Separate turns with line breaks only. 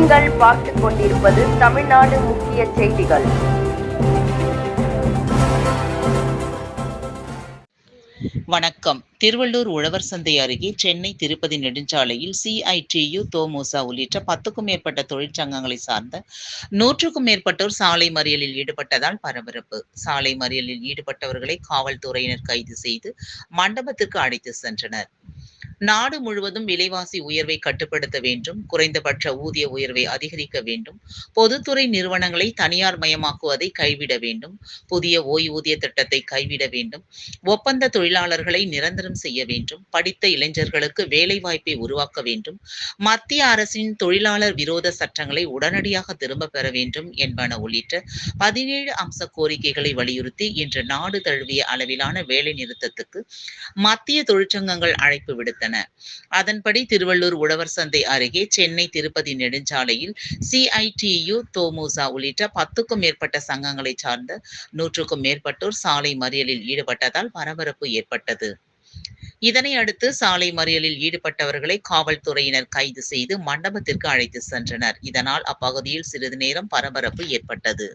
நீங்கள் பார்த்துக் கொண்டிருப்பது தமிழ்நாடு முக்கிய செய்திகள்.
வணக்கம். திருவள்ளூர் உழவர் சந்தை அருகே சென்னை திருப்பதி நெடுஞ்சாலையில் CITU, தொமுச உள்ளிட்ட 10க்கும் மேற்பட்ட தொழிற்சங்கங்களை சார்ந்த 100க்கும் மேற்பட்டோர் சாலை மறியலில் ஈடுபட்டதால் பரபரப்பு. சாலை மறியலில் ஈடுபட்டவர்களை காவல்துறையினர் கைது செய்து மண்டபத்திற்கு அழைத்து சென்றனர். நாடு முழுவதும் விலைவாசி உயர்வை கட்டுப்படுத்த வேண்டும், குறைந்தபட்ச ஊதிய உயர்வை அதிகரிக்க வேண்டும், பொதுத்துறை நிறுவனங்களை தனியார் மயமாக்குவதை கைவிட வேண்டும், புதிய ஓய்வூதிய திட்டத்தை கைவிட வேண்டும், ஒப்பந்த தொழிலாளர்களை நிரந்தரம் செய்ய வேண்டும், படித்த இளைஞர்களுக்கு வேலைவாய்ப்பை உருவாக்க வேண்டும், மத்திய அரசின் தொழிலாளர் விரோத சட்டங்களை உடனடியாக திரும்பப் பெற வேண்டும் என்பன உள்ளிட்ட 17 அம்ச கோரிக்கைகளை வலியுறுத்தி இன்று நாடு தழுவிய அளவிலான வேலை நிறுத்தத்துக்கு மத்திய தொழிற்சங்கங்கள் அழைப்பு விடுத்தன. அதன்படி திருவள்ளூர் உழவர் சந்தை அருகே சென்னை திருப்பதி நெடுஞ்சாலையில் CITU, தொமுச உள்ளிட்ட 10க்கும் மேற்பட்ட சங்கங்களை சார்ந்த 100க்கும் மேற்பட்டோர் சாலை மறியலில் ஈடுபட்டதால் பரபரப்பு ஏற்பட்டது. இதனை அடுத்து சாலை மறியலில் ஈடுபட்டவர்களை காவல்துறையினர் கைது செய்து மண்டபத்திற்கு அழைத்து சென்றனர். இதனால் அப்பகுதியில் சிறிது நேரம் பரபரப்பு ஏற்பட்டது.